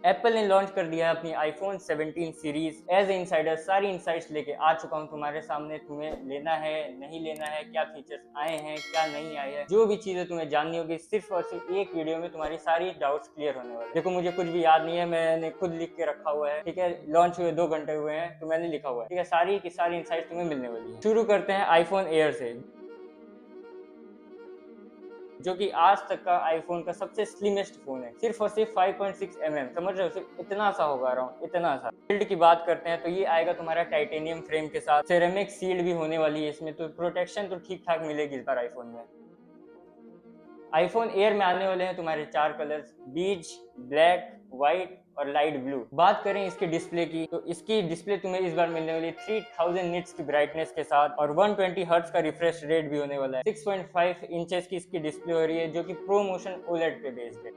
Apple ने launch कर दिया है अपनी iPhone 17 series. As a insider सारी इंसाइट्स लेके आ चुका हूँ तुम्हारे सामने। तुम्हें लेना है, नहीं लेना है, क्या फीचर्स आए हैं, क्या नहीं आए हैं, जो भी चीजें तुम्हें जाननी होगी, सिर्फ और सिर्फ एक वीडियो में तुम्हारी सारी डाउट्स क्लियर होने वाले। देखो, मुझे कुछ भी याद नहीं है, मैंने खुद लिख के रखा हुआ है, ठीक है। लॉन्च हुए 2 घंटे हुए हैं तो मैंने लिखा हुआ है, ठीक है। सारी की सारी इंसाइट्स तुम्हें मिलने वाली है। शुरू करते हैं आईफोन एयर से, जो कि आज तक का आईफोन का सबसे स्लिमेस्ट फोन है। सिर्फ और सिर्फ 5.6 mm, समझ रहे हो, सिर्फ इतना सा होगा, अराउंड इतना सा। बिल्ड की बात करते हैं तो ये आएगा तुम्हारा टाइटेनियम फ्रेम के साथ, सेरेमिक सील्ड भी होने वाली है इसमें, तो प्रोटेक्शन तो ठीक ठाक मिलेगी इस बार आईफोन में। आईफोन एयर में आने वाले हैं तुम्हारे 4 कलर्स, बीज, ब्लैक, व्हाइट और लाइट ब्लू। बात करें इसके डिस्प्ले की, तो इसकी डिस्प्ले तुम्हें इस बार मिलने वाली 3000 निट्स की ब्राइटनेस के साथ, और 120 हर्ट्ज का रिफ्रेश रेट भी होने वाला है। 6.5 इंचेस की इसकी डिस्प्ले हो रही है, जो कि प्रो मोशन ओलेड पे बेस्ड है।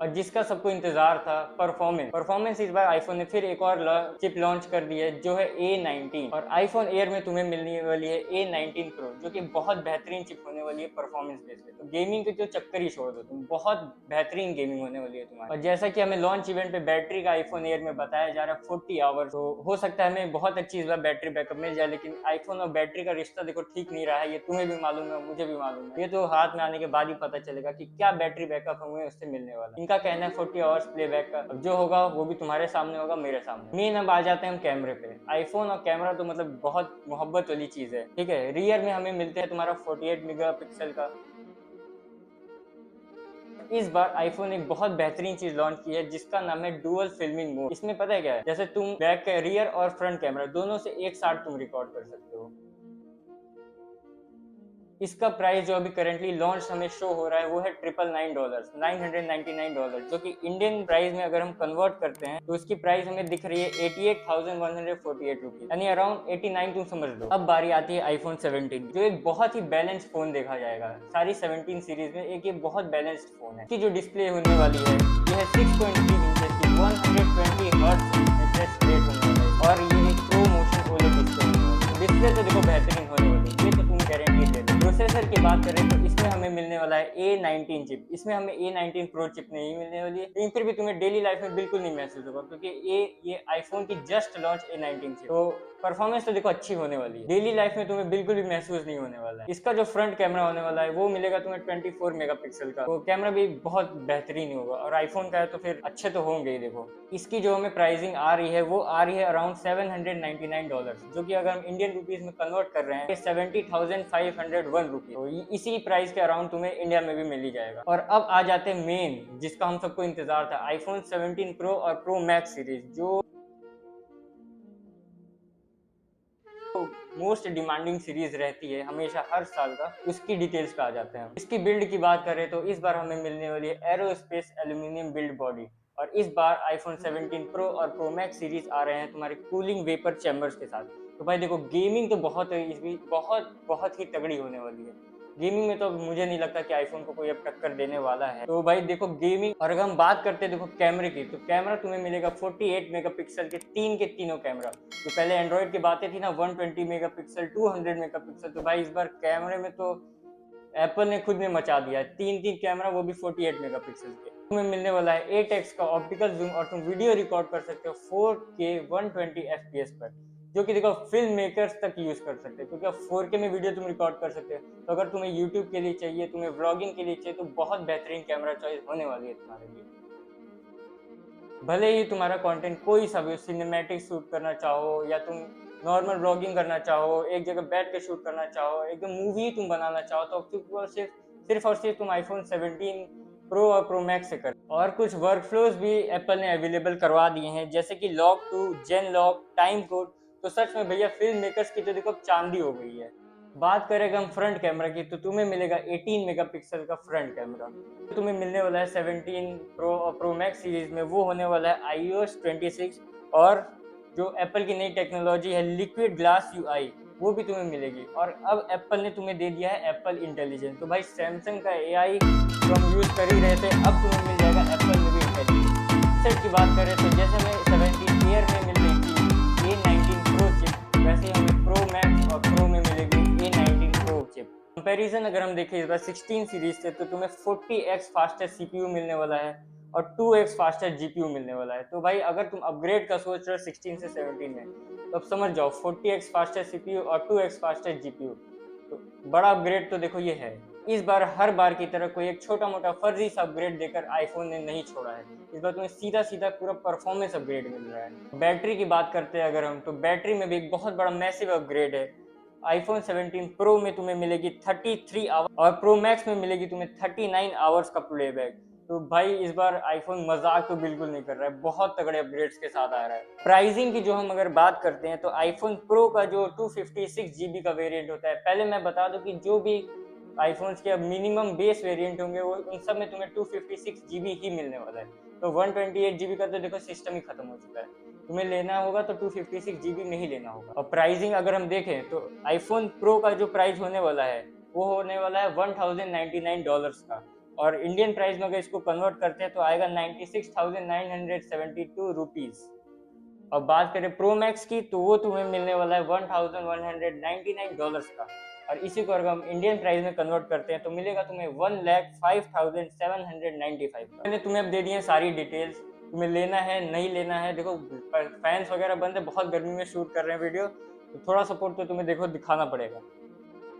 और जिसका सबको इंतजार था, परफॉर्मेंस इस बार आईफोन ने फिर एक और चिप लॉन्च कर दी है, जो है A19। और आईफोन एयर में तुम्हें मिलने वाली है A19 प्रो, जो कि बहुत बेहतरीन चिप होने वाली है परफॉर्मेंस बेस पे। तो गेमिंग के तो चक्कर ही छोड़ दो तुम, बहुत बेहतरीन गेमिंग होने वाली है तुम्हारी। और जैसा कि हमें लॉन्च इवेंट पे बैटरी का आईफोन एयर में बताया जा रहा है 40 आवर्स, तो हो सकता है हमें बहुत अच्छी इस बार बैटरी बैकअप मिल जाए। लेकिन आईफोन और बैटरी का रिश्ता देखो ठीक नहीं रहा है, ये तुम्हें भी मालूम है, मुझे भी मालूम है। ये तो हाथ में आने के बाद ही पता चलेगा कि क्या बैटरी बैकअप हमें उससे मिलने वाला। इनका कहना है 40 आवर्स प्लेबैक का। अब जो होगा वो भी तुम्हारे सामने होगा, मेरे सामने। मेन अब आ जाते हैं हम कैमरे पे। आईफोन और कैमरा तो मतलब बहुत मोहब्बत वाली चीज है, ठीक है। रियर में हमें मिलते हैं तुम्हारा 48 मेगापिक्सल का। इस बार आईफोन एक बहुत बेहतरीन चीज लॉन्च की है, जिसका नाम है डुअल फिल्मिंग मोड। इसमें पता है क्या है, जैसे तुम बैक, रियर और फ्रंट कैमरा दोनों से एक साथ तुम रिकॉर्ड कर सकते हो। इसका प्राइस जो अभी करेंटली लॉन्च हमें शो हो रहा है वो है $999, $999, जो कि इंडियन प्राइस में अगर हम कन्वर्ट करते हैं तो इसकी प्राइस हमें दिख रही है 88,148 रुपीज, यानी अराउंड 89 तुम समझ लो। अब बारी आती है आईफोन 17, जो एक बहुत ही बैलेंस्ड फोन देखा जाएगा। सारी 17 सीरीज में एक ये बहुत बैलेंस्ड फोन है। इसकी जो डिस्प्ले होने वाली है ये है 6.3 इंचेस की, 120 हर्ट्ज रिफ्रेश रेट होने वाला है, और ये एक प्रो मोशन ओलेड डिस्प्ले होने वाली है। डिस्प्ले तो देखो बेहतरीन होने वाली है, ये तो तुम गारंटी ले लो। प्रोसेसर की बात करें तो इसमें हमें मिलने वाला है A19 चिप। इसमें हमें A19 प्रो चिप नहीं मिलने वाली है, लेकिन फिर भी तुम्हें डेली लाइफ में बिल्कुल नहीं महसूस होगा, क्योंकि ये आईफोन की जस्ट लॉन्च A19 चिप। तो परफॉर्मेंस तो देखो अच्छी होने वाली है, डेली लाइफ में तुम्हें बिल्कुल भी महसूस नहीं होने वाला है। इसका जो फ्रंट कैमरा होने वाला है वो मिलेगा तुम्हें 24 मेगापिक्सल का, तो कैमरा भी बहुत बेहतरीन होगा, और आईफोन का है तो फिर अच्छे तो होंगे ही। देखो, इसकी जो हमें प्राइसिंग आ रही है वो आ रही है अराउंड $799, जो कि अगर हम इंडियन रुपीज में कन्वर्ट कर रहे हैं 70,501 रुपीज, तो इसी प्राइस के अराउंड तुम्हें इंडिया में भी मिल ही जाएगा। और अब आ जाते हैं मेन, जिसका हम सबको इंतजार था, आईफोन 17 प्रो और प्रो मैक्स सीरीज, जो मोस्ट डिमांडिंग सीरीज रहती है हमेशा हर साल का, उसकी डिटेल्स पे आ जाते हैं। इसकी बिल्ड की बात करें तो इस बार हमें मिलने वाली है एरोस्पेस एल्यूमिनियम बिल्ड बॉडी, और इस बार आईफोन 17 प्रो और प्रो मैक्स सीरीज आ रहे हैं तुम्हारे कूलिंग वेपर चैम्बर्स के साथ। तो भाई देखो, गेमिंग तो बहुत है, इसकी बहुत ही तगड़ी होने वाली है। गेमिंग में तो मुझे नहीं लगता कि आईफोन को कोई अब टक्कर देने वाला है। तो भाई देखो गेमिंग, और अगर हम बात करते हैं देखो कैमरे की, तो कैमरा तुम्हें मिलेगा 48 मेगापिक्सल के के तीनों कैमरा। तो पहले एंड्रॉइड की बातें थी ना 120 मेगापिक्सल, 200 मेगापिक्सल, तो भाई इस बार कैमरे में तो एप्पल ने खुद ने मचा दिया है। तीन कैमरा, वो भी 48 मेगापिक्सल के। तुम्हें मिलने वाला है 8x का ऑप्टिकल जूम, और तुम वीडियो रिकॉर्ड कर सकते हो 4K 120 FPS पर, जो कि देखो फिल्म मेकर्स तक यूज कर सकते हैं, क्योंकि अब 4K में वीडियो तुम रिकॉर्ड कर सकते हो। तो अगर तुम्हें यूट्यूब के लिए चाहिए, तुम्हें व्लॉगिंग के लिए चाहिए, तो बहुत बेहतरीन कैमरा चॉइस होने वाली है तुम्हारे लिए। भले ही तुम्हारा कंटेंट कोई सा भी, सिनेमैटिक शूट करना चाहो या तुम नॉर्मल व्लॉगिंग करना चाहो, एक जगह बैठ के शूट करना चाहो, एकदम मूवी तुम बनाना चाहो, तो सिर्फ और सिर्फ तुम आईफोन 17 प्रो और प्रो मैक्स से कर। और कुछ वर्कफ्लोज भी एप्पल ने अवेलेबल करवा दिए हैं, जैसे कि lock two, gen lock, time code. तो सच में भैया फिल्म मेकर्स की तो देखो चांदी हो गई है। बात करें हम फ्रंट कैमरा की, तो तुम्हें मिलेगा 18 मेगापिक्सल का फ्रंट कैमरा। तुम्हें मिलने वाला है 17 प्रो और प्रो मैक्स सीरीज में, वो होने वाला है iOS 26, और जो एप्पल की नई टेक्नोलॉजी है लिक्विड ग्लास UI, वो भी तुम्हें मिलेगी। और अब एप्पल ने तुम्हें दे दिया है एप्पल इंटेलिजेंस। तो भाई सैमसंग का AI तो हम यूज कर ही रहे थे, अब तुम्हें मिल जाएगा एप्पल चिपसेट की बात करें तो जैसे हमें 17 एयर में मिल रही थी A19 Pro चिप, वैसे ही हमें Pro Max और Pro में मिलेगी A19 Pro चिप। कंपैरिजन अगर हम देखें इस बार 16 सीरीज से, तो तुम्हें 40x फास्टर CPU मिलने वाला है और 2x फास्टर GPU मिलने वाला है। तो भाई अगर तुम अपग्रेड का सोच रहे हो 16 से 17 में, तो अब समझ जाओ 40x फास्टर CPU और 2x फास्टर GPU, तो बड़ा अपग्रेड तो देखो ये है। इस बार हर बार की तरह कोई एक छोटा मोटा फर्जी सा अपग्रेड देकर आईफोन ने नहीं छोड़ा है। इस बार तुम्हें सीधा सीधा पूरा परफॉर्मेंस अपग्रेड मिल रहा है। बैटरी की बात करते हैं अगर हम, तो बैटरी में भी एक बहुत बड़ा मैसिव अपग्रेड है। आईफोन 17 प्रो में तुम्हें मिलेगी 33 आवर और प्रो मैक्स में मिलेगी तुम्हें 39 आवर्स का प्लेबैक। तो भाई इस बार आईफोन मजाक तो बिल्कुल नहीं कर रहा है, बहुत तगड़े अपग्रेड्स के साथ आ रहा है। प्राइसिंग की जो हम अगर बात करते हैं, तो आईफोन प्रो का जो 256 GB का वेरिएंट होता है, पहले मैं बता दूं कि जो भी आईफोन्स के अब मिनिमम बेस वेरिएंट होंगे वो उन सब में तुम्हें 256 GB ही मिलने वाला है। तो 128 GB का तो देखो सिस्टम ही खत्म हो चुका है, तुम्हें लेना होगा तो 256 GB में ही लेना होगा। और प्राइसिंग अगर हम देखें तो आईफोन प्रो का जो प्राइस होने वाला है वो होने वाला है $1099 का, और इंडियन प्राइस में अगर इसको कन्वर्ट करते हैं तो आएगा 96,972 रुपीज। अब बात करें प्रो मैक्स की, तो वो तुम्हें मिलने वाला है $1199 का, और इसी को अगर हम इंडियन प्राइस में कन्वर्ट करते हैं तो मिलेगा तुम्हें 1,05,795 का। मैंने तुम्हें अब दे दी है सारी डिटेल्स, तुम्हें लेना है नहीं लेना है। देखो फैंस वगैरह बंद है, बहुत गर्मी में शूट कर रहे हैं वीडियो, तो थोड़ा सपोर्ट तो तुम्हें देखो दिखाना पड़ेगा।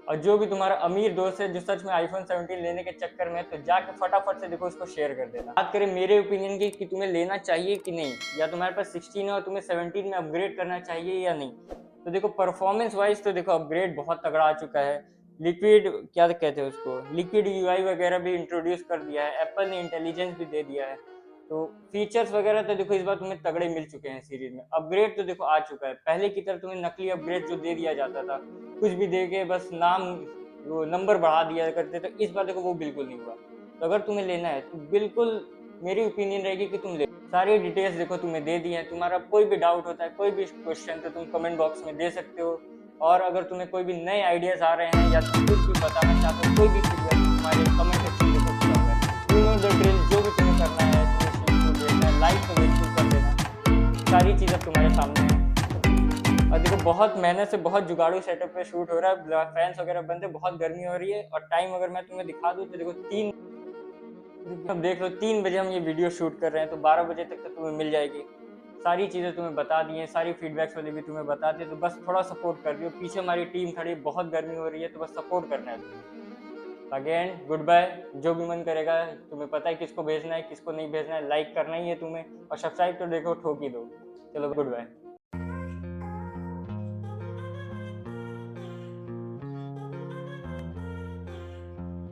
और जो भी तुम्हारा अमीर दोस्त है जो सच में आईफोन 17 लेने के चक्कर में है, तो जाके फटाफट से देखो इसको शेयर कर देना। बात करें मेरे ओपिनियन की कि तुम्हें लेना चाहिए कि नहीं, या तुम्हारे पास 16 है और तुम्हें 17 में अपग्रेड करना चाहिए या नहीं, तो देखो परफॉर्मेंस वाइज तो देखो अपग्रेड बहुत तगड़ा आ चुका है। लिक्विड क्या कहते हैं उसको, लिक्विड यूआई वगैरह भी इंट्रोड्यूस कर दिया है, एप्पल ने इंटेलिजेंस भी दे दिया है। तो फीचर्स वगैरह तो देखो इस बार तुम्हें तगड़े मिल चुके हैं सीरीज में। अपग्रेड तो देखो आ चुका है, पहले की तरह तुम्हें नकली अपग्रेड जो दे दिया जाता था, कुछ भी दे के बस नाम वो नंबर बढ़ा दिया करते, तो इस बार देखो वो बिल्कुल नहीं हुआ। तो अगर तुम्हें लेना है तो बिल्कुल मेरी ओपिनियन रहेगी कि तुम ले। सारी डिटेल्स देखो तुम्हें दे दी है, तुम्हारा कोई भी डाउट होता है, कोई भी क्वेश्चन, तो तुम कमेंट बॉक्स में दे सकते हो। और अगर तुम्हें कोई भी नए आइडियाज आ रहे हैं या तुम कुछ भी बताना चाहते हो, कोई भी फीडबैक, तुम्हारे कमेंट सेक्शन में कुछ कर रहा है, यू नो द ड्रिल, जो भी तुम्हें करना है, तुम्हें शीट को देखना है, लाइक तो बिल्कुल कर देना, सारी चीज़ अब तुम्हारे सामने है। और देखो बहुत मेहनत से बहुत जुगाड़ू सेटअप पे शूट हो रहा है, फैंस वगैरह बंद है, बहुत गर्मी हो रही है। और टाइम अगर मैं तुम्हें दिखा दूँ तो देखो 3, अब देख लो 3 बजे हम ये वीडियो शूट कर रहे हैं, तो 12 बजे तक तो तुम्हें मिल जाएगी। सारी चीज़ें तुम्हें बता दी हैं, सारी फीडबैक्स वाले भी तुम्हें बता दिए, तो बस थोड़ा सपोर्ट कर दियो। पीछे हमारी टीम खड़ी, बहुत गर्मी हो रही है, तो बस सपोर्ट करना है तुम्हें। Again goodbye. जो भी मन करेगा, तुम्हें पता है किसको भेजना है किसको नहीं भेजना है, लाइक करना ही है तुम्हें, और सब्सक्राइब तो देखो ठोक ही दो। चलो गुड बाय।